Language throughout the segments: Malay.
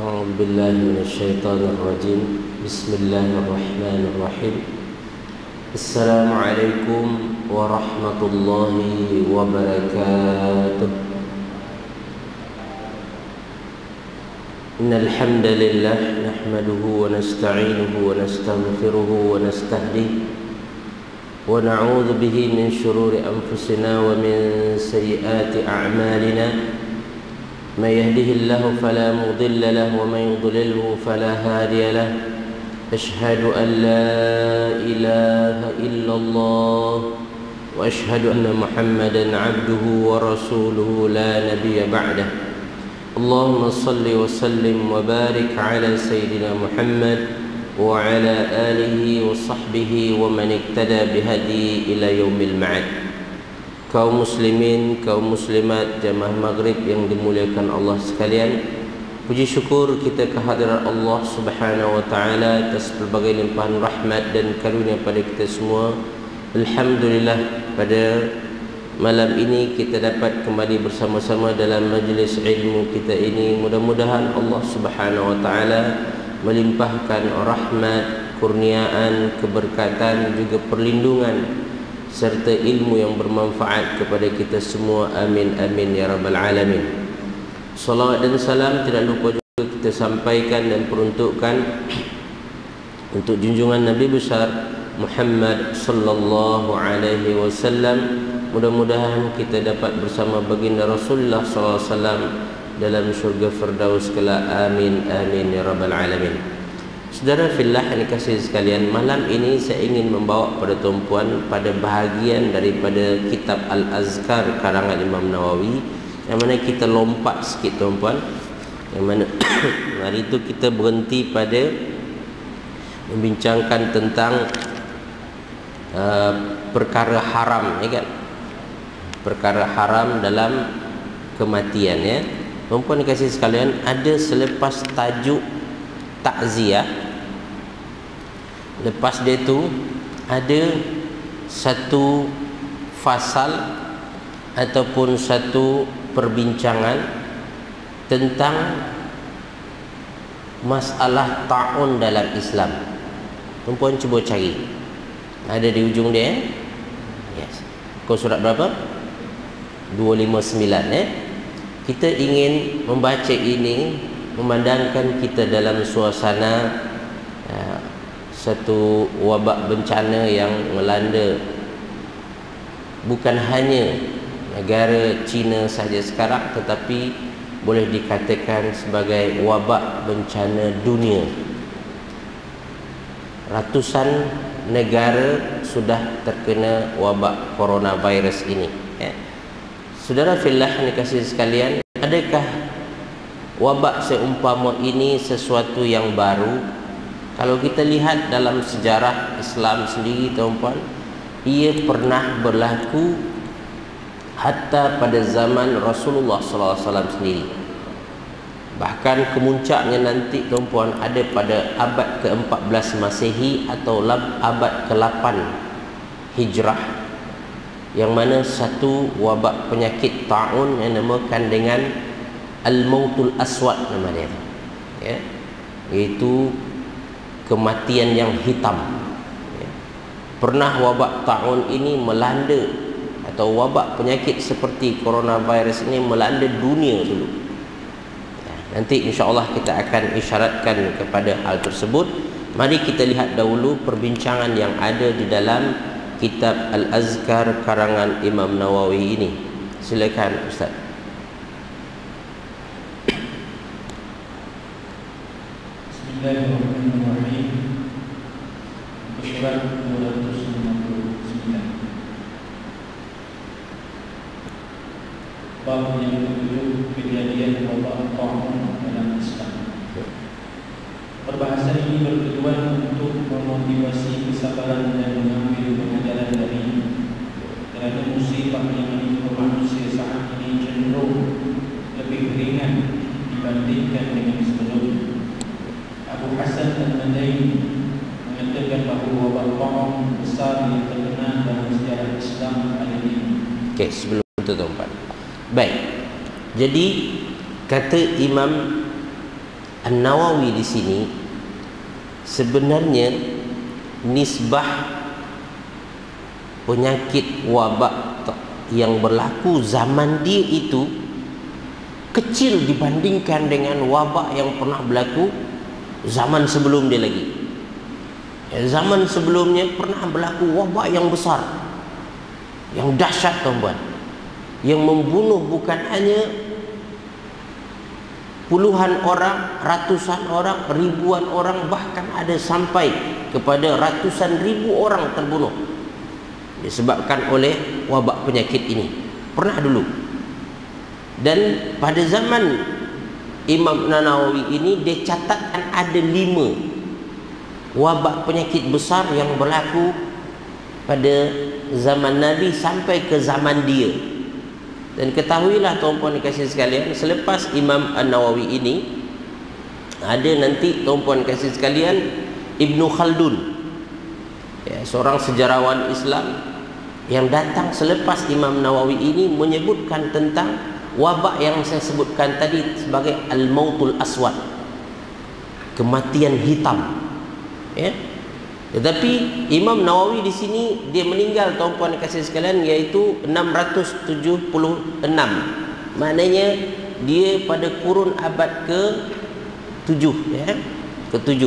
أعوذ بالله من الشيطان الرجيم. بسم الله الرحمن الرحيم. السلام عليكم ورحمة الله وبركاته. إن الحمد لله نحمده ونستعينه ونستغفره ونستهديه ونعوذ به من شرور أنفسنا ومن سيئات أعمالنا. من يهده الله فلا مضل له ومن يضلله فلا هادي له. أشهد أن لا إله إلا الله وأشهد أن محمدا عبده ورسوله لا نبي بعده. اللهم صل وسلم وبارك على سيدنا محمد وعلى آله وصحبه ومن اقتدى بهدي إلى يوم المعاد. Kaum muslimin, kaum muslimat, jamaah maghrib yang dimuliakan Allah sekalian, puji syukur kita kehadirat Allah Subhanahu wa taala atas berbagai limpahan rahmat dan karunia pada kita semua. Alhamdulillah, pada malam ini kita dapat kembali bersama-sama dalam majlis ilmu kita ini. Mudah-mudahan Allah Subhanahu wa taala melimpahkan rahmat, kurniaan, keberkatan, juga perlindungan serta ilmu yang bermanfaat kepada kita semua. Amin amin ya rabbal alamin. Salawat dan salam tidak lupa juga kita sampaikan dan peruntukkan untuk junjungan Nabi besar Muhammad sallallahu alaihi wasallam. Mudah-mudahan kita dapat bersama baginda Rasulullah sallallahu alaihi wasallam dalam syurga Firdaus kelak. Amin amin ya rabbal alamin. Saudara fillah yang dikasihi sekalian, malam ini saya ingin membawa pada tumpuan pada bahagian daripada kitab Al-Azkar karangan Imam Nawawi, yang mana kita lompat sikit tumpuan, yang mana hari itu kita berhenti pada membincangkan tentang perkara haram, ya kan? Perkara haram dalam kematian, ya. Tumpuan dikasihi sekalian, ada selepas tajuk takziah, lepas dia tu ada satu fasal ataupun satu perbincangan tentang masalah ta'un dalam Islam. Tumpuan cuba cari, ada di ujung dia, yes. Kau surat berapa? 259. Kita ingin membaca ini memandangkan kita dalam suasana satu wabak bencana yang melanda bukan hanya negara China sahaja sekarang, tetapi boleh dikatakan sebagai wabak bencana dunia. Ratusan negara sudah terkena wabak coronavirus ini, ya. Saudara fillah yang dikasihi sekalian, adakah wabak seumpama ini sesuatu yang baru? Kalau kita lihat dalam sejarah Islam sendiri, tuan-tuan, ia pernah berlaku hatta pada zaman Rasulullah SAW sendiri. Bahkan kemuncaknya nanti, tuan-tuan, ada pada abad ke-14 Masehi atau abad ke-8 Hijrah, yang mana satu wabak penyakit ta'un yang dinamakan dengan Al-Mautul Aswad, nama dia, ya, iaitu kematian yang hitam, ya. Pernah wabak ta'un ini melanda, atau wabak penyakit seperti coronavirus ini melanda dunia dulu, ya. Nanti insyaAllah kita akan isyaratkan kepada hal tersebut. Mari kita lihat dahulu perbincangan yang ada di dalam kitab Al-Azkar karangan Imam Nawawi ini. Silakan Ustaz. Bismillahirrahmanirrahim. Surat 259. Bab yang ke-7, kejadian wabak ta'un dalam Islam. Perbahasan ini bertujuan untuk memotivasi kesabaran dan mengambil pengajaran dari kerana musibah yang menimpa manusia saat ini cenderung lebih ringan dibandingkan dengan sebelumnya. Abu Hasan Al-Madaini mengatakan bahawa wabak ta'un besar yang terkenal dalam sejarah Islam hari ini. Okey, sebelum itu tuan-tuan. Baik. Jadi kata Imam An-Nawawi di sini sebenarnya nisbah penyakit wabak yang berlaku zaman dia itu kecil dibandingkan dengan wabak yang pernah berlaku zaman sebelum dia lagi. Zaman sebelumnya pernah berlaku wabak yang besar, yang dahsyat tuan-tuan, yang membunuh bukan hanya puluhan orang, ratusan orang, ribuan orang, bahkan ada sampai kepada ratusan ribu orang terbunuh disebabkan oleh wabak penyakit ini. Pernah dulu. Dan pada zaman Imam Nawawi ini dia catatkan ada 5 wabak penyakit besar yang berlaku pada zaman Nabi sampai ke zaman dia. Dan ketahuilah tuan-puan dikasih sekalian, selepas Imam An-Nawawi ini ada nanti tuan-puan dikasih sekalian Ibnu Khaldun, seorang sejarawan Islam yang datang selepas Imam Nawawi ini menyebutkan tentang wabak yang saya sebutkan tadi sebagai Al-Mautul Aswad, kematian hitam. Tetapi Imam Nawawi di sini dia meninggal tuan-puan dikasih sekalian iaitu 676. Maknanya dia pada kurun abad ke-7 ke-7.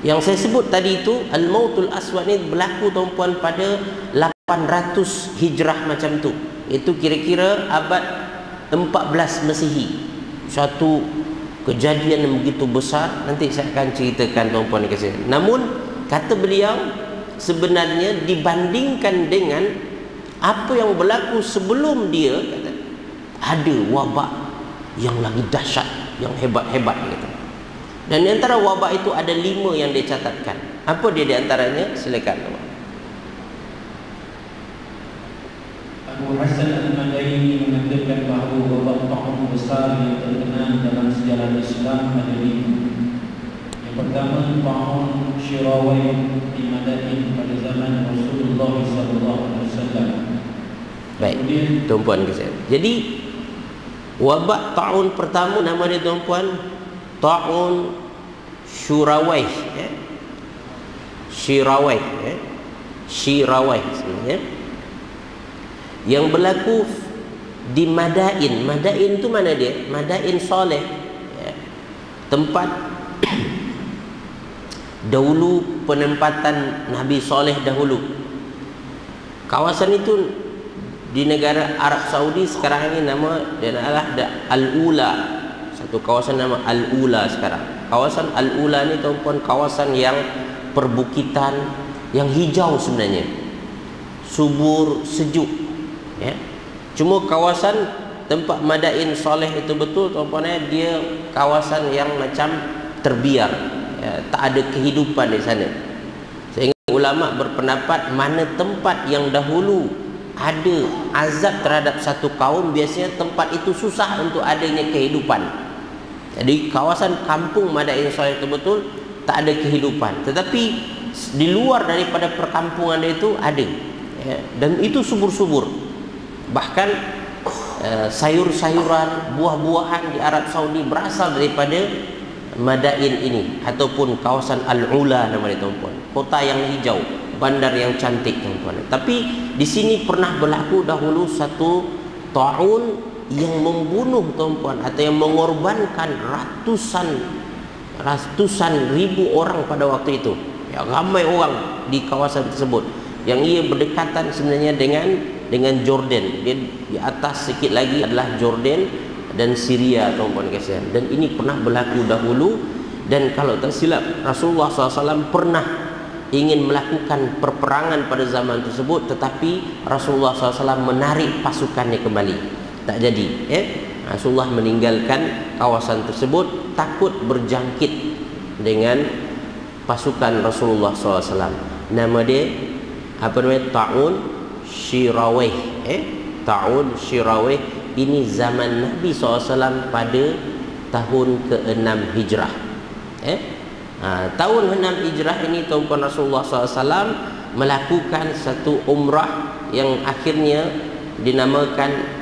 Yang saya sebut tadi itu Al-Mautul Aswad ni berlaku tuan-puan pada 800 Hijrah macam tu. Itu kira-kira abad 14 Masihi. Satu kejadian yang begitu besar, nanti saya akan ceritakan tuan-puan dikasih. Namun kata beliau sebenarnya dibandingkan dengan apa yang berlaku sebelum dia, kata, ada wabak yang lagi dahsyat, yang hebat-hebat, kata. Dan di antara wabak itu ada 5 yang dia catatkan. Apa dia di antaranya? Silakan. Abu Hasan Al-Madaini mengatakan bahawa wabak ta'un besar yang terkenal dalam sejarah Islam ada 5. Yang pertama, ta'un Shirawai di Madain pada zaman Rasulullah SAW. Baik, tuan-puan ke saya. Jadi wabak ta'un pertama nama dia tuan-puan ta'un Shirawai, Shirawai, Shirawai sebenarnya, yang berlaku di Madain. Madain itu mana dia? Madain Saleh, tempat dahulu penempatan Nabi Saleh dahulu. Kawasan itu di negara Arab Saudi sekarang ini nama dia adalah Al-Ula. Satu kawasan nama Al-Ula sekarang. Kawasan Al-Ula ni tuan-puan kawasan yang perbukitan, yang hijau sebenarnya, subur, sejuk, Cuma kawasan tempat Madain Saleh itu betul tuan-puan, dia kawasan yang macam terbiar, tak ada kehidupan di sana. Sehingga ulama berpendapat mana tempat yang dahulu ada azab terhadap satu kaum, biasanya tempat itu susah untuk adanya kehidupan. Jadi kawasan kampung Madain Saleh itu betul tak ada kehidupan, tetapi di luar daripada perkampungan itu ada, dan itu subur-subur. Bahkan sayur-sayuran, buah-buahan di Arab Saudi berasal daripada Madain ini, ataupun kawasan Al-Ula nama dia tuan-puan, kota yang hijau, bandar yang cantik tuan-puan. Tapi di sini pernah berlaku dahulu satu ta'un yang membunuh tuan-puan, atau yang mengorbankan ratusan ribu orang pada waktu itu. Ramai orang di kawasan tersebut, yang ia berdekatan sebenarnya dengan Jordan. Dia di atas sikit lagi adalah Jordan dan Syria tuan-puan kasihan. Dan ini pernah berlaku dahulu. Dan kalau tak silap Rasulullah SAW pernah ingin melakukan perperangan pada zaman tersebut, tetapi Rasulullah SAW menarik pasukannya kembali. Tak jadi. Rasulullah meninggalkan kawasan tersebut, takut berjangkit dengan pasukan Rasulullah SAW. Nama dia apa namanya? Ta'un Shirawai. Ta'un Shirawai ini zaman Nabi SAW pada tahun ke-6 Hijrah. Tahun 6 Hijrah ini tuan-puan, Rasulullah SAW melakukan satu umrah yang akhirnya dinamakan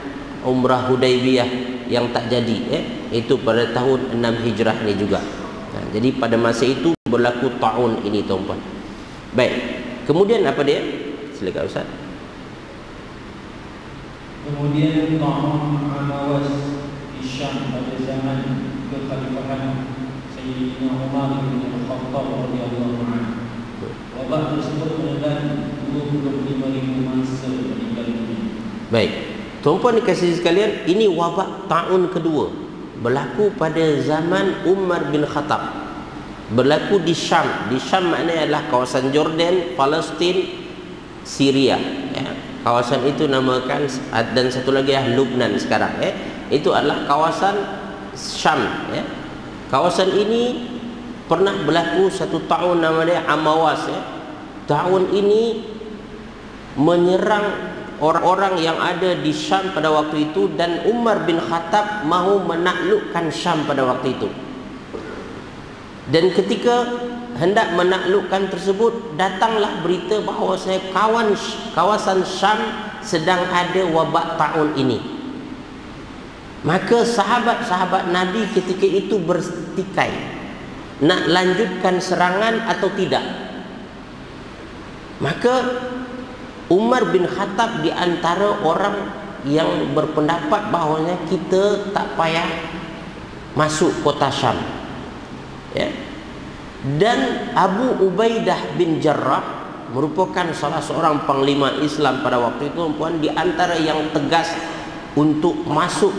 Umrah Hudaybiyah, yang tak jadi, itu pada tahun 6 Hijrah ni juga. Jadi pada masa itu berlaku ta'un ini, tuan-puan. Baik, kemudian apa dia? Silakan Ustaz. Kemudian ta'un Amawas di Syam pada zaman kekhalifahan Sayyidina Umar bin Khattab radhiyallahu anhu. Wabak tersebut menelan 25,000 mangsa meninggal dunia. Baik, tuan-puan dikasihi sekalian, ini wabak ta'un kedua berlaku pada zaman Umar bin Khattab. Berlaku di Syam. Di Syam maknanya adalah kawasan Jordan, Palestin, Syria, kawasan itu namakan, dan satu lagi Lubnan sekarang, itu adalah kawasan Syam, Kawasan ini pernah berlaku satu tahun namanya Amawas, Tahun ini menyerang orang-orang yang ada di Syam pada waktu itu, dan Umar bin Khattab mahu menaklukkan Syam pada waktu itu. Dan ketika hendak menaklukkan tersebut, datanglah berita bahawa kawasan Syam sedang ada wabak ta'un ini. Maka sahabat-sahabat Nabi ketika itu bertikai nak lanjutkan serangan atau tidak. Maka Umar bin Khattab di antara orang yang berpendapat bahawanya kita tak payah masuk kota Syam, Dan Abu Ubaidah bin Jarrah merupakan salah seorang panglima Islam pada waktu itu, puan, di antara yang tegas untuk masuk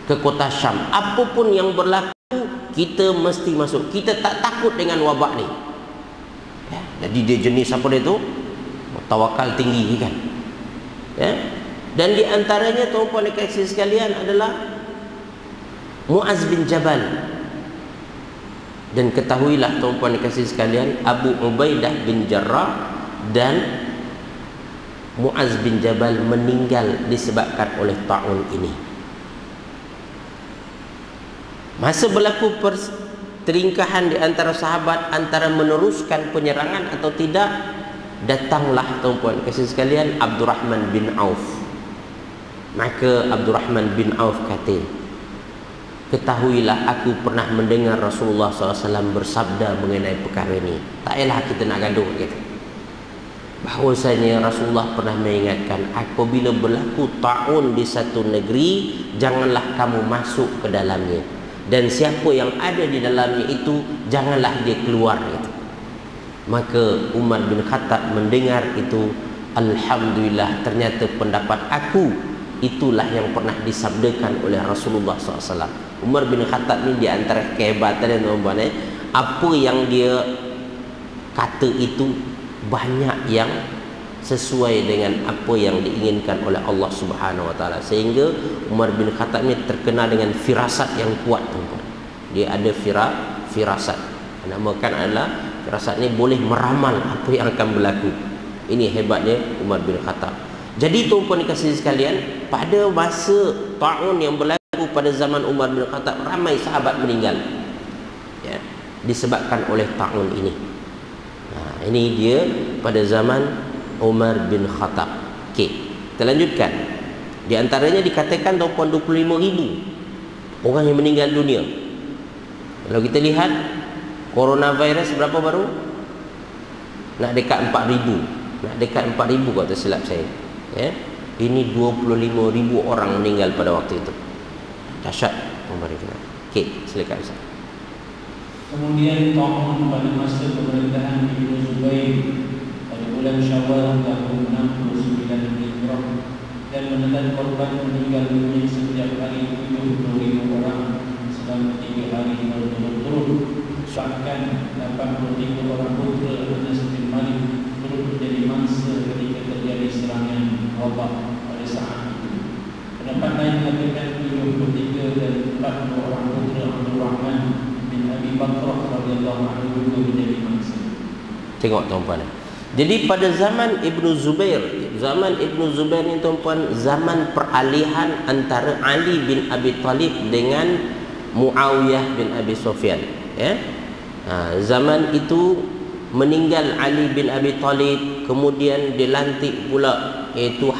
ke kota Syam. Apapun yang berlaku, kita mesti masuk. Kita tak takut dengan wabak ni. Jadi dia jenis apa dia tu? Tawakal tinggi kan. Dan di antaranya, tuan-puan dan puan sekalian, adalah Muaz bin Jabal. Dan ketahuilah, tuan-puan dan puan sekalian, Abu Ubaidah bin Jarrah dan Muaz bin Jabal meninggal disebabkan oleh ta'un ini. Masa berlaku pertelingkahan di antara sahabat antara meneruskan penyerangan atau tidak, datanglah, tuan-puan kasih sekalian, Abdurrahman bin Auf. Maka Abdurrahman bin Auf kata, ketahuilah aku pernah mendengar Rasulullah SAW bersabda mengenai perkara ini. Tak payahlah kita nak gaduh, gitu. Bahawasanya Rasulullah pernah mengingatkan, apabila berlaku ta'un di satu negeri, janganlah kamu masuk ke dalamnya, dan siapa yang ada di dalamnya itu janganlah dia keluar, gitu. Maka Umar bin Khattab mendengar itu, alhamdulillah, ternyata pendapat aku itulah yang pernah disabdakan oleh Rasulullah SAW. Umar bin Khattab ni di antara kehebatan dia, tuan-tuan, apa yang dia kata itu banyak yang sesuai dengan apa yang diinginkan oleh Allah Subhanahu Wa Taala, sehingga Umar bin Khattab ni terkenal dengan firasat yang kuat, tuan-tuan. Dia ada firasat. Namakan adalah firasat ni boleh meramal apa yang akan berlaku. Ini hebatnya Umar bin Khattab. Jadi, tuan-puan dikasihi sekalian, pada masa ta'un yang berlaku pada zaman Umar bin Khattab, ramai sahabat meninggal, disebabkan oleh ta'un ini. Ini dia pada zaman Umar bin Khattab. Okey, kita lanjutkan. Di antaranya dikatakan 25,000 orang yang meninggal dunia. Kalau kita lihat coronavirus berapa baru? Nak dekat 4,000. Nak dekat 4,000 kalau tak silap saya. Ini 25,000 orang meninggal pada waktu itu. Dahsyat. Okey, silakan Ustaz. Kemudian ta'un pada masa pemerintahan Ibnu Zubair pada bulan Syawal tahun 69 Hijrah, dan menelan korban meninggal dunia setiap hari 70,000 orang selama 3 hari berturut-turut. Bahkan 83 orang putra Anas bin Malik turut menjadi mangsa ketika terjadi serangan wabak pada saat itu. Pendapat lain mengatakan 73 dan 40 orang putra Abdurrahman bin Abi Bakrah radhiyallahu anhu juga menjadi mangsa. Tengok, tuan-puan. Jadi pada zaman Ibnu Zubair ni, tuan-puan, zaman peralihan antara Ali bin Abi Talib dengan Muawiyah bin Abi Sufyan. Zaman itu meninggal Ali bin Abi Talib, kemudian dilantik pula iaitu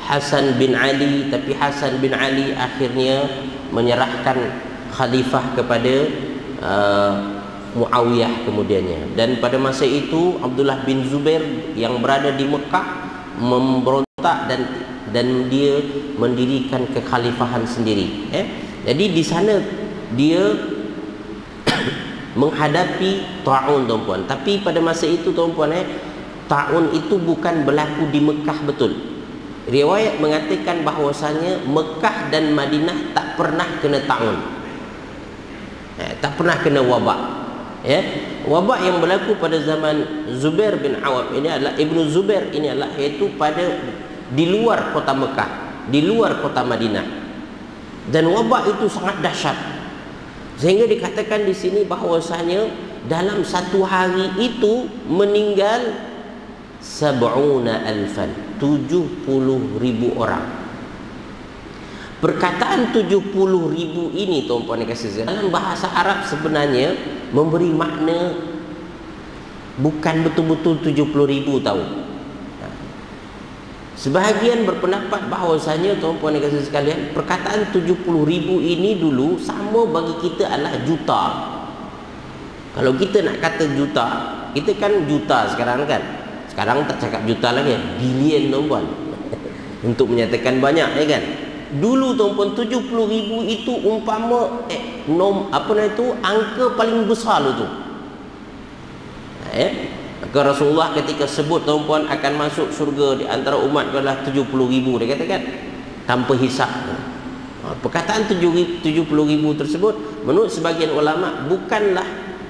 Hasan bin Ali, tapi Hasan bin Ali akhirnya menyerahkan khalifah kepada Muawiyah kemudiannya. Dan pada masa itu Abdullah bin Zubair yang berada di Mekah memberontak dan dia mendirikan kekhalifahan sendiri. Jadi di sana dia menghadapi ta'un, tuan-puan. Tapi pada masa itu, tuan-puan, ta'un itu bukan berlaku di Mekah betul. Riwayat mengatakan bahawasanya Mekah dan Madinah tak pernah kena ta'un, tak pernah kena wabak. Wabak yang berlaku pada zaman Zubair bin Awam ini adalah Ibnu Zubair ini adalah iaitu di luar kota Mekah, di luar kota Madinah. Dan wabak itu sangat dahsyat, sehingga dikatakan di sini bahawasanya dalam satu hari itu meninggal 70,000, 70,000 orang. Perkataan 70,000 ini, tuan-puan yang kasih, dalam bahasa Arab sebenarnya memberi makna bukan betul-betul 70,000 tahu. Sebahagian berpendapat bahawasanya, tuan-puan yang kasih sekalian, perkataan 70,000 ini dulu sama bagi kita adalah juta. Kalau kita nak kata juta, kita kan juta sekarang kan. Sekarang tak cakap juta lagi, bilion, tuan-puan. Untuk menyatakan banyak, ya kan. Dulu, tuan-puan, 70,000 itu umpama angka paling besar tu. Maka Rasulullah ketika sebut, tuan-puan, akan masuk surga di antara umat adalah 70,000, dia katakan tanpa hisap. Perkataan 70,000 tersebut menurut sebagian ulama bukanlah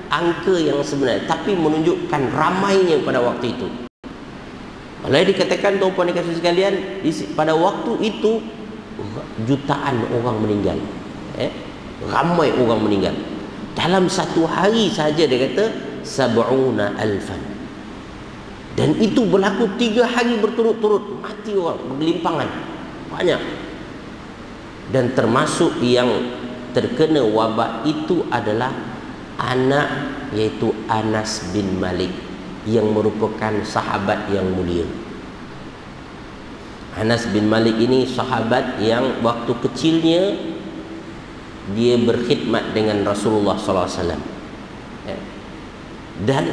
angka yang sebenar, tapi menunjukkan ramainya pada waktu itu. Malah dikatakan, tuan-puan dikasih sekalian, pada waktu itu jutaan orang meninggal, ramai orang meninggal dalam satu hari saja. Dia kata 70,000, dan itu berlaku 3 hari berturut-turut, mati orang bergelimpangan banyak. Dan termasuk yang terkena wabak itu adalah anak, yaitu Anas bin Malik, yang merupakan sahabat yang mulia. Anas bin Malik ini sahabat yang waktu kecilnya dia berkhidmat dengan Rasulullah SAW, dan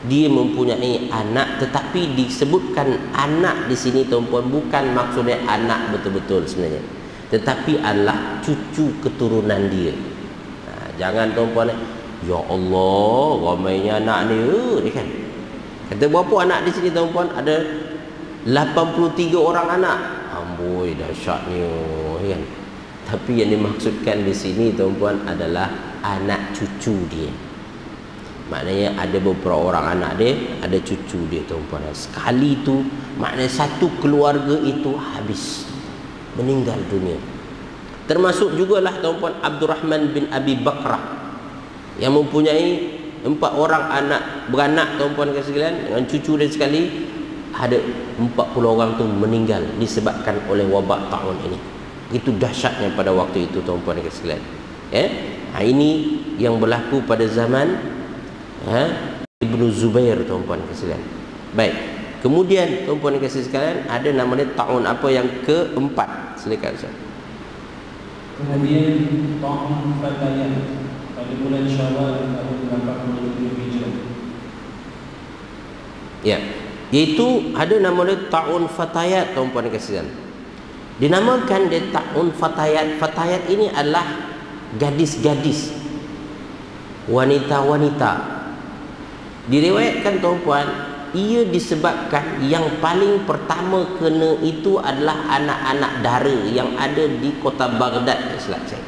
dia mempunyai anak. Tetapi disebutkan anak di sini, tuan-puan, bukan maksudnya anak betul-betul sebenarnya, tetapi adalah cucu keturunan dia. Jangan, tuan-puan, ya Allah, ramainya anak dia kan. Kata berapa anak di sini, tuan-puan? Ada 83 orang anak. Amboi, dahsyatnya, kan. Tapi yang dimaksudkan di sini, tuan-puan, adalah anak cucu dia. Maknanya ada beberapa orang anak dia, ada cucu dia, tuan-puan. Sekali itu maknanya satu keluarga itu habis, meninggal dunia. Termasuk jugalah, tuan-puan, Abdurrahman bin Abi Bakrah yang mempunyai 4 orang anak beranak, tuan-puan sekalian, dengan cucu dia sekali. Ada 40 orang tu meninggal disebabkan oleh wabak ta'un ini. Itu dahsyatnya pada waktu itu, tuan-puan sekalian. Ini yang berlaku pada zaman Ibnu Zubair, tuan-puan sekalian. Baik. Kemudian, tuan-puan sekalian, ada namanya ta'un apa yang keempat. Silakan, Ustaz. Kemudian ta'un Fatayat pada bulan Syawal tahun 87 Hijrah. Ya, iaitu ada nama dia ta'un Fatayat, tuan-puan sekalian. Dinamakan dia ta'un Fatayat. Fatayat ini adalah gadis-gadis, wanita-wanita. Diriwayatkan, tuan-puan, ia disebabkan yang paling pertama kena itu adalah anak-anak dara yang ada di kota Baghdad, selesai.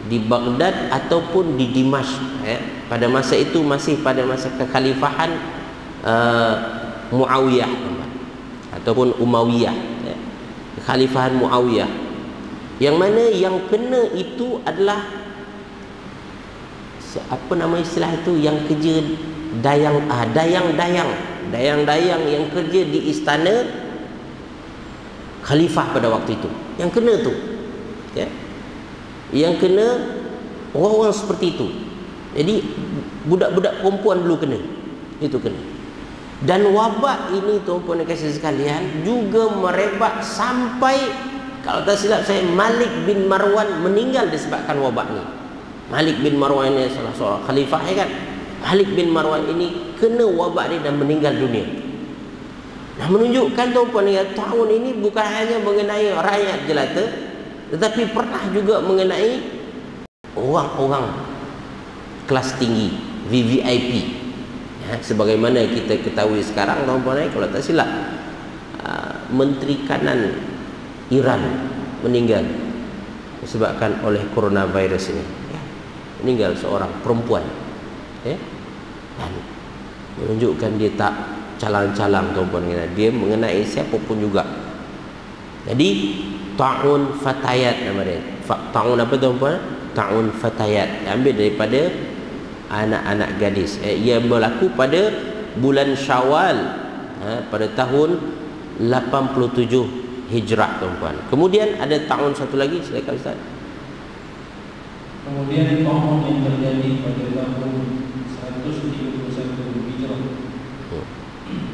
Di Baghdad ataupun di Dimashq. Pada masa itu masih pada masa kekhalifahan Muawiyah, ataupun Umayyah, kekhalifahan Muawiyah. Yang mana yang kena itu adalah apa nama istilah itu, yang kerja dayang-dayang yang kerja di istana khalifah pada waktu itu, yang kena tu, yang kena orang-orang seperti itu. Jadi budak-budak perempuan dulu kena, itu kena. Dan wabak ini tuan-tuan dan kasih sekalian juga merebak sampai, kalau tak silap saya, Malik bin Marwan meninggal disebabkan wabak ini. Malik bin Marwan ini salah seorang khalifah, ya kan? Malik bin Marwan ini kena wabak ini dan meninggal dunia. Nah, menunjukkan tuan-tuan ya, tahun ini bukan hanya mengenai rakyat jelata, tetapi pernah juga mengenai orang-orang kelas tinggi, VVIP. Ya, sebagaimana kita ketahui sekarang tuan-tuan, kalau tak silap, Menteri Kanan Iran meninggal disebabkan oleh coronavirus ini. Ya, meninggal seorang perempuan. Ya, dan menunjukkan dia tak calang-calang tuan-tuan, dia mengenai siapa pun juga. Jadi ta'un fatayat nama dia. Ta'un apa tuan-tuan? Ta'un fatayat, ambil daripada anak-anak gadis. Ia berlaku pada bulan Syawal, pada tahun 87 Hijrah tuan-tuan. Kemudian ada tahun satu lagi, silakan Ustaz. Kemudian tahun yang terjadi pada tahun 131 Hijrah,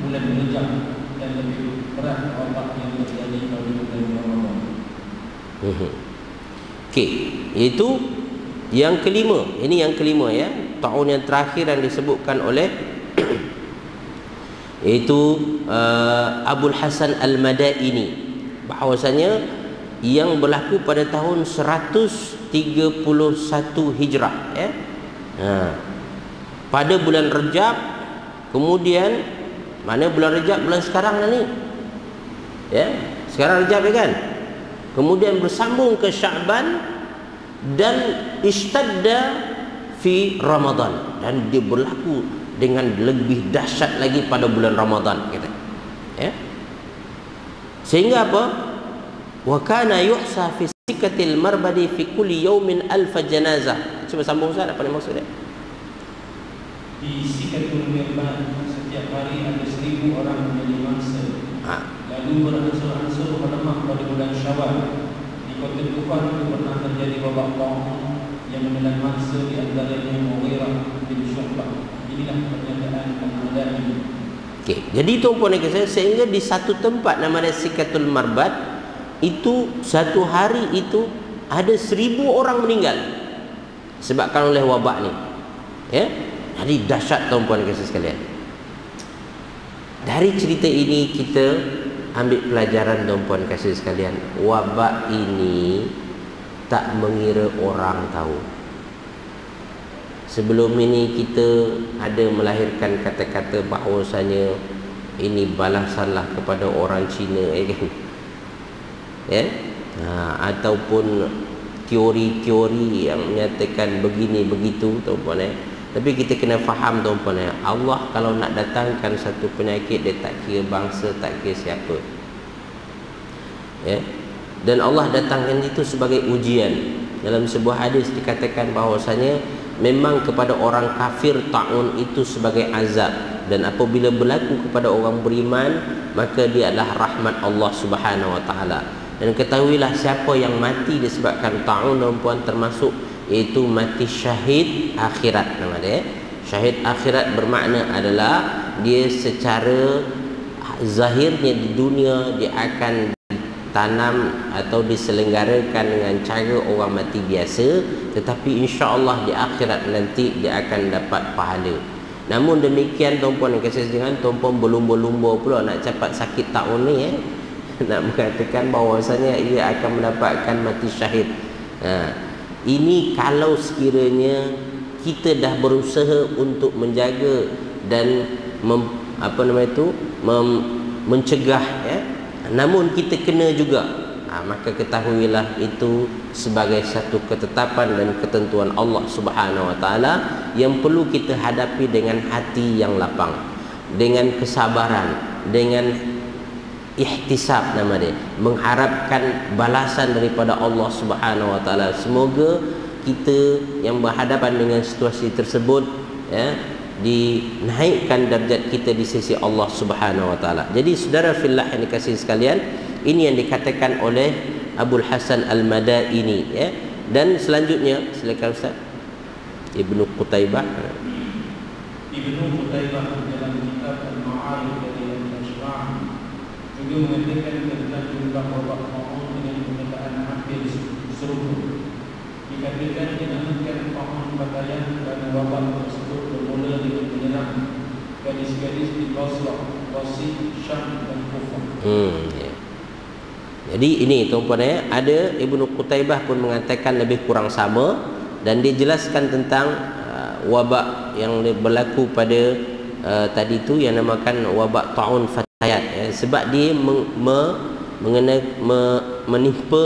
bulan Rejab, dan lebih berat wabak yang terjadi pada bulan Ramadan. Okey, itu yang kelima. Ini yang kelima, ya. Tahun yang terakhir yang disebutkan oleh iaitu Abul Hasan Al-Madaini, bahawasanya yang berlaku pada tahun 131 Hijrah, ya. Pada bulan Rejab. Kemudian mana bulan Rejab? Bulan sekarang ni, ya, sekarang Rejab, ya kan? Kemudian bersambung ke Sya'ban dan ishtadda fi Ramadan, dan dia berlaku dengan lebih dahsyat lagi pada bulan Ramadan, kata. Ya. Sehingga apa? Wa kana yuhsa fi sikatil marbadi fi kulli yawmin alf janazah. Cuba sambung Ustaz, apa maksudnya? Di sikatul marbad setiap hari ada 1000 orang menjadi mangsa. Lalu beransur-ansur melemah pada bulan Syawal. Di kota Kufah itu pernah terjadi wabak ta'un yang menelan mangsa, di antaranya Mughirah bin Syu'bah. Inilah pernyataan Al-Madaini. Okey, jadi tuan-puan dan saya, sehingga di satu tempat nama dia Sikatul Marbad, itu satu hari itu ada 1000 orang meninggal sebabkan oleh wabak ni. Ya, jadi dahsyat tuan-puan dan sekalian. Dari cerita ini kita ambil pelajaran tuan-puan kasih sekalian, wabak ini tak mengira orang tahu. Sebelum ini kita ada melahirkan kata-kata bahawasanya ini balasanlah kepada orang Cina, kan? Ya, ataupun teori-teori yang menyatakan begini begitu tuan-puan. Tapi kita kena faham tuan-puan, Allah kalau nak datangkan satu penyakit, dia tak kira bangsa, tak kira siapa. Ya. Dan Allah datangkan itu sebagai ujian. Dalam sebuah hadis dikatakan bahawasanya memang kepada orang kafir ta'un itu sebagai azab, dan apabila berlaku kepada orang beriman, maka dia adalah rahmat Allah Subhanahu wa taala. Dan ketahuilah siapa yang mati disebabkan ta'un tuan-puan, termasuk iaitu mati syahid akhirat nama dia. Syahid akhirat bermakna adalah dia secara zahirnya di dunia dia akan tanam atau diselenggarakan dengan cara orang mati biasa, tetapi insya-Allah di akhirat nanti dia akan dapat pahala. Namun demikian tuan-puan dan kasih jangan tuan-puan berlumba-lumba pula nak cepat sakit tahun ni, nak mengatakan bahawasanya ia akan mendapatkan mati syahid. Ini kalau sekiranya kita dah berusaha untuk menjaga dan mencegah, ya. Namun kita kena juga, maka ketahuilah itu sebagai satu ketetapan dan ketentuan Allah Subhanahu wa taala yang perlu kita hadapi dengan hati yang lapang, dengan kesabaran, dengan ihtisab nama dia, mengharapkan balasan daripada Allah Subhanahu wa taala. Semoga kita yang berhadapan dengan situasi tersebut, ya, dinaikkan darjat kita di sisi Allah Subhanahu wa taala. Jadi saudara fillah yang dikasihi sekalian, ini yang dikatakan oleh Abul Hasan Al-Madaini, ya. Dan selanjutnya silakan Ustaz Ibnu Qutaibah. Ibnu Qutaibah dalam kitab Al-Ma'arif dari Al-Ashra' juga mengatakan tentang jumlah wabak ta'un dengan pemetaan hampir serupa. Dikatakan dinamakan ta'un pakaian kerana wabak tersebut bermula dengan menyerang gadis-gadis di Basrah, Basir, Syam dan Kufah. Ya. Jadi ini tuan-puan ada Ibnu Qutaibah pun mengatakan lebih kurang sama, dan dia jelaskan tentang wabak yang berlaku pada tadi tu yang namakan wabak ta'un fatayat, ya, sebab dia menimpa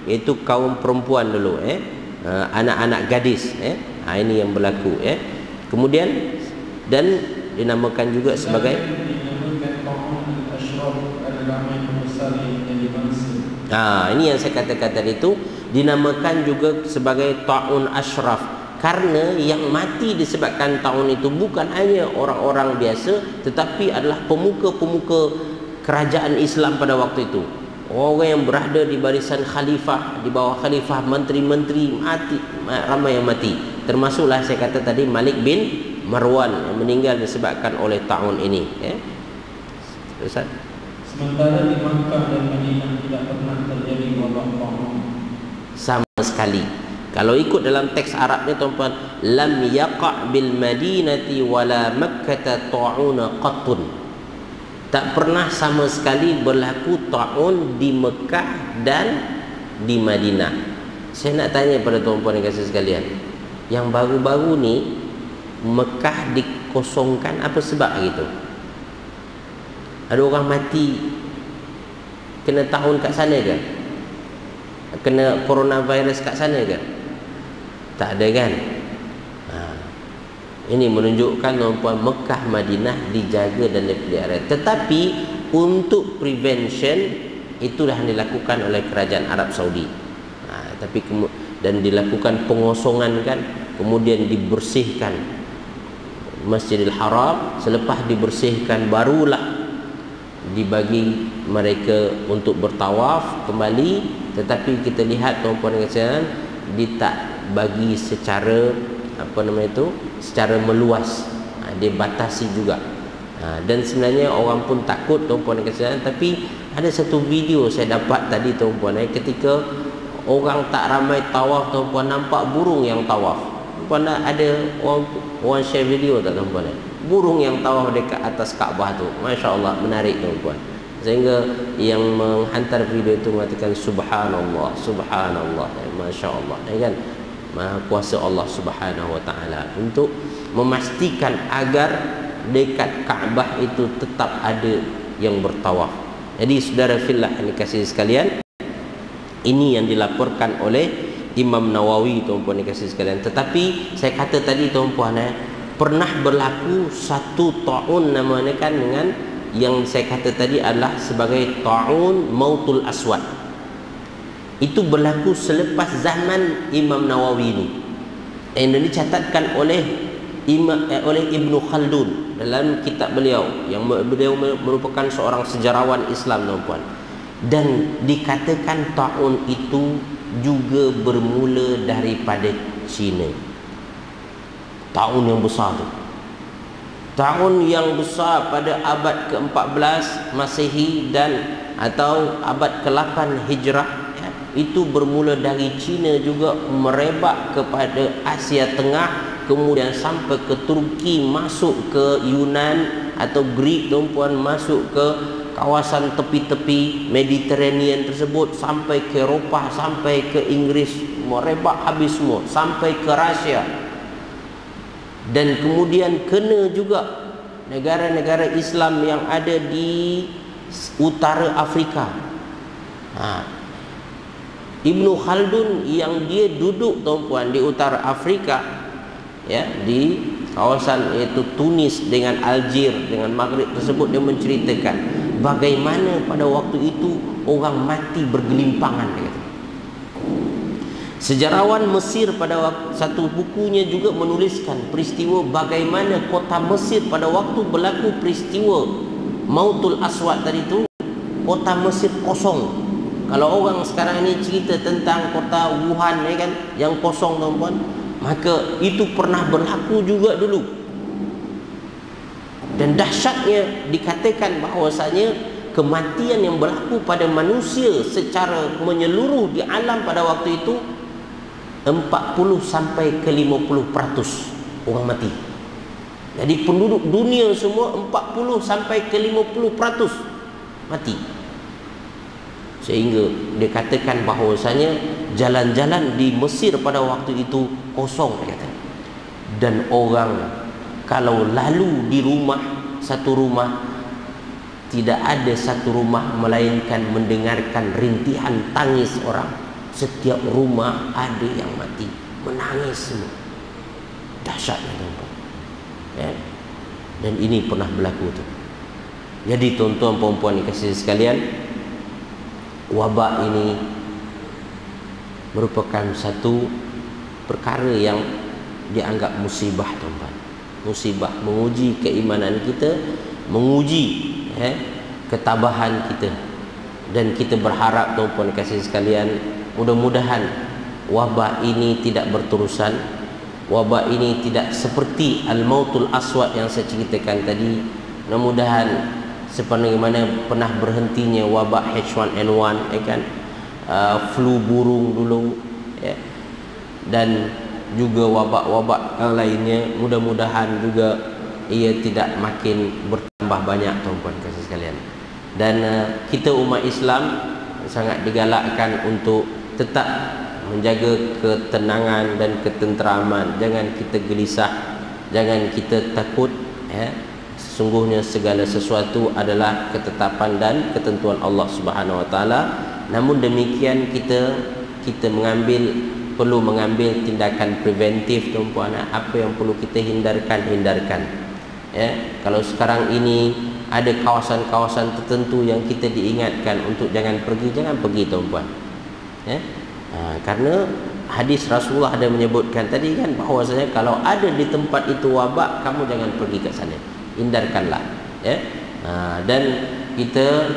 iaitu kaum perempuan dulu, anak-anak gadis, ini yang berlaku, kemudian dan dinamakan juga sebagai ini yang saya katakan tadi itu dinamakan juga sebagai ta'un ashraf, karena yang mati disebabkan ta'un itu bukan hanya orang-orang biasa, tetapi adalah pemuka-pemuka kerajaan Islam pada waktu itu. Orang yang berada di barisan khalifah, di bawah khalifah, menteri-menteri mati, ramai yang mati. Termasuklah saya kata tadi Malik bin Marwan yang meninggal disebabkan oleh ta'un ini. Ustaz. Sementara di Makkah dan Madinah tidak pernah terjadi wabak ta'un sama sekali. Kalau ikut dalam teks Arabnya tuan-tuan, lam yaqa' bil madinati wala makkah ta'una qattun. Tak pernah sama sekali berlaku ta'un di Mekah dan di Madinah. Saya nak tanya pada tuan-tuan dan kasih sekalian, yang baru-baru ni Mekah dikosongkan apa sebab gitu? Ada orang mati kena tahun kat sana ke? Kena coronavirus kat sana ke? Tak ada kan? Ini menunjukkan tuan-puan Mekah Madinah dijaga dan dipelihara. Tetapi untuk prevention itulah yang dilakukan oleh kerajaan Arab Saudi. Dan dilakukan pengosongan kan, kemudian dibersihkan Masjidil Haram. Selepas dibersihkan barulah dibagi mereka untuk bertawaf kembali. Tetapi kita lihat tuan-puan dan kawan, dia tak bagi secara secara meluas, dia batasi juga. Dan sebenarnya orang pun takut tuan-puan dan kawan, tapi ada satu video saya dapat tadi tuan-puan, ketika orang tak ramai tawaf tuan-puan, nampak burung yang tawaf. Tuan-puan ada orang share video tak tuan-puan? Burung yang tawaf dekat atas Kaabah tu, masya-Allah, menarik tuan-puan. Sehingga yang menghantar video itu mengatakan subhanallah, subhanallah, masya-Allah, kan? Maha kuasa Allah Subhanahu wa taala untuk memastikan agar dekat Kaabah itu tetap ada yang bertawaf. Jadi saudara fillah yang dikasihi sekalian, ini yang dilaporkan oleh Imam Nawawi tuan-puan yang dikasihi sekalian. Tetapi saya kata tadi tuan-puan, pernah berlaku satu ta'un namanya kan dengan yang saya kata tadi adalah sebagai ta'un mautul aswad. Itu berlaku selepas zaman Imam Nawawi ini. Ini dicatatkan oleh Ibnu Khaldun dalam kitab beliau, yang beliau merupakan seorang sejarawan Islam tuan-puan. Dan dikatakan ta'un itu juga bermula daripada China. Ta'un yang besar tu, ta'un yang besar pada abad ke-14 Masehi dan atau abad ke-8 Hijrah, itu bermula dari China juga, merebak kepada Asia Tengah, kemudian sampai ke Turki, masuk ke Yunan atau Greek tuan-puan, masuk ke kawasan tepi-tepi Mediterranean tersebut, sampai ke Eropah, sampai ke Inggris, merebak habis semua, sampai ke Rusia. Dan kemudian kena juga negara-negara Islam yang ada di utara Afrika. Ibnu Khaldun yang dia duduk tuan-puan di utara Afrika, ya, di kawasan iaitu Tunis dengan Algier dengan Maghrib tersebut, dia menceritakan bagaimana pada waktu itu orang mati bergelimpangan, dia kata. Sejarawan Mesir pada waktu, satu bukunya juga menuliskan peristiwa bagaimana kota Mesir pada waktu berlaku peristiwa Mautul Aswad tadi itu, kota Mesir kosong. Kalau orang sekarang ini cerita tentang kota Wuhan, ya kan, yang kosong tuan-puan, maka itu pernah berlaku juga dulu. Dan dahsyatnya dikatakan bahwasanya kematian yang berlaku pada manusia secara menyeluruh di alam pada waktu itu 40 sampai ke 50% orang mati. Jadi penduduk dunia semua 40 sampai ke 50% mati. Sehingga dikatakan bahawasanya jalan-jalan di Mesir pada waktu itu kosong, dia kata. Dan orang kalau lalu di satu rumah, tidak ada satu rumah melainkan mendengarkan rintihan tangis orang. Setiap rumah ada yang mati, menangis semua. Dahsyatnya, tuan-tuan. Ya. Dan ini pernah berlaku tu. Jadi tuan-tuan puan-puan dikasihi sekalian, wabak ini merupakan satu perkara yang dianggap musibah, tuan-tuan. Musibah, menguji keimanan kita, menguji ketabahan kita. Dan kita berharap tuan-puan dikasihi sekalian, mudah-mudahan wabak ini tidak berterusan. Wabak ini tidak seperti al-mautul aswad yang saya ceritakan tadi. Mudah-mudahan sebagaimana pernah berhentinya wabak H1N1, kan, flu burung dulu, ya, dan juga wabak-wabak yang lainnya, mudah-mudahan juga ia tidak makin bertambah banyak, tuan-puan kasih sekalian. Dan kita umat Islam sangat digalakkan untuk tetap menjaga ketenangan dan ketenteraman. Jangan kita gelisah, jangan kita takut, ya. Sesungguhnya segala sesuatu adalah ketetapan dan ketentuan Allah Subhanahu wa taala. Namun demikian kita perlu mengambil tindakan preventif, tuan-puan. Apa yang perlu kita hindarkan. Ya, kalau sekarang ini ada kawasan-kawasan tertentu yang kita diingatkan untuk jangan pergi, tuan-puan. Ya. Karena hadis Rasulullah ada menyebutkan tadi kan, bahwasanya kalau ada di tempat itu wabak, kamu jangan pergi ke sana, hindarkanlah, ya. Dan kita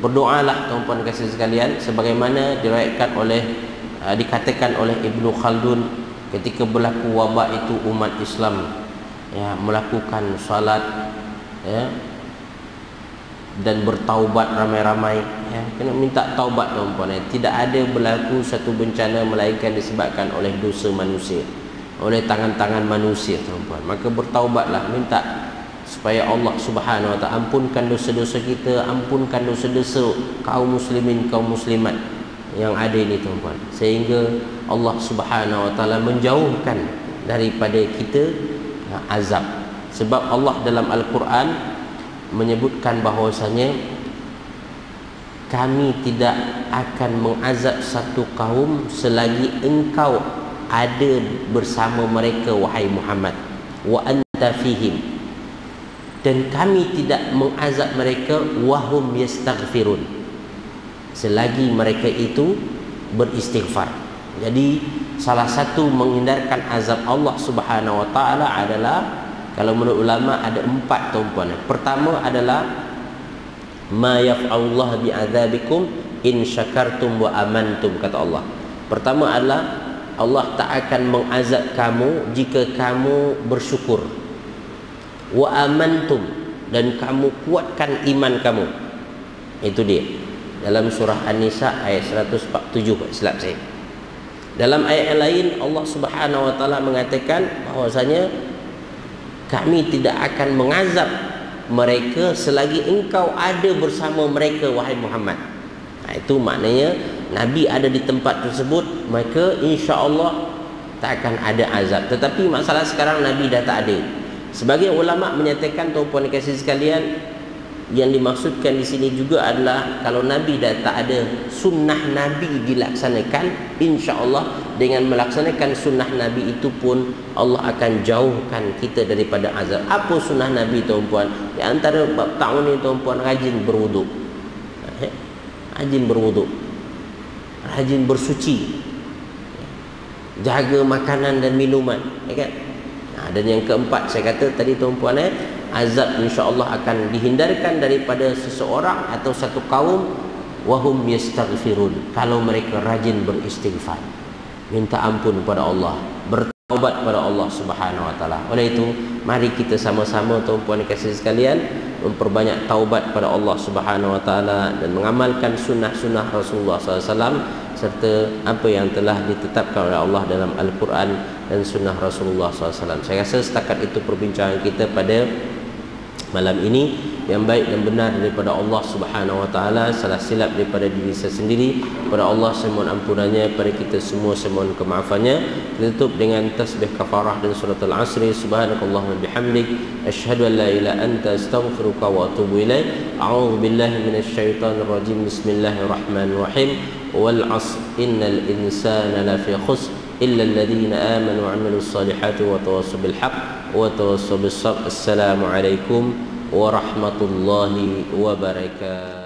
berdoalah, tuan-puan kasih sekalian, sebagaimana dikatakan oleh Ibnu Khaldun, ketika berlaku wabak itu umat Islam, ya, melakukan salat, ya, dan bertaubat ramai-ramai, ya. Kena minta taubat, tuan-puan. Tidak ada berlaku satu bencana melainkan disebabkan oleh dosa manusia, oleh tangan-tangan manusia, tuan-puan. Maka bertaubatlah, minta supaya Allah Subhanahu wa taala ampunkan dosa-dosa kita, ampunkan dosa-dosa kaum muslimin, kaum muslimat yang ada ini, tuan-puan, sehingga Allah Subhanahu wa taala menjauhkan daripada kita azab. Sebab Allah dalam Al-Quran menyebutkan bahawasanya kami tidak akan mengazab satu kaum selagi engkau ada bersama mereka, wahai Muhammad, wa anta fihim, dan kami tidak mengazab mereka wahum yastaghfirun, selagi mereka itu beristighfar. Jadi salah satu menghindarkan azab Allah Subhanahu wa taala adalah, kalau menurut ulama ada 4, tuan-puan. Pertama adalah ma yaf'alullah bi'adzabikum in syakartum wa amantum, kata Allah. Pertama adalah Allah tak akan mengazab kamu jika kamu bersyukur, wa amantum, dan kamu kuatkan iman kamu. Itu dia dalam surah An-Nisa ayat 147, silap saya. Dalam ayat yang lain Allah Subhanahu wa taala mengatakan bahwasanya kami tidak akan mengazab mereka selagi engkau ada bersama mereka, wahai Muhammad. Itu maknanya Nabi ada di tempat tersebut, maka insya-Allah tak akan ada azab. Tetapi masalah sekarang Nabi dah tak ada. Sebagian ulama menyatakan, tuan-puan dikasihi sekalian, yang dimaksudkan di sini juga adalah kalau Nabi dah tak ada, sunnah Nabi dilaksanakan, insya-Allah dengan melaksanakan sunnah Nabi itu pun Allah akan jauhkan kita daripada azab. Apa sunnah Nabi, tuan-puan? Di antara bab tahun ini, tuan-puan, rajin berwuduk, rajin bersuci, jaga makanan dan minuman, ya kan? Dan yang keempat saya kata tadi, tuan-puan, azab insya-Allah akan dihindarkan daripada seseorang atau satu kaum, wahum yastaghfirun, kalau mereka rajin beristighfar, minta ampun kepada Allah, taubat kepada Allah Subhanahu wa taala. Oleh itu, mari kita sama-sama tuan-puan dan kasih sekalian memperbanyak taubat kepada Allah Subhanahu wa taala dan mengamalkan sunnah-sunnah Rasulullah SAW serta apa yang telah ditetapkan oleh Allah dalam Al-Quran dan sunnah Rasulullah SAW. Saya rasa setakat itu perbincangan kita pada malam ini. Yang baik dan benar daripada Allah Subhanahu wa taala, salah silap daripada diri saya sendiri, kepada Allah saya mohon ampunannya, pada kita semua saya mohon kemaafannya. Kita tutup dengan tasbih kafarah dan surat Al-Asr. Subhanakallahumma bihamdik, asyhadu an la ilaha anta, astaghfiruka wa atubu ilaik. A'udzu billahi minasyaitonir rajim. Bismillahirrahmanirrahim. Wal 'asr innal insana lafi khusr illa alladhina amanu wa 'amilus solihati wa tawassaw bil haqq wa tawassaw bis sabr. Assalamu alaikum warahmatullahi wabarakatuh.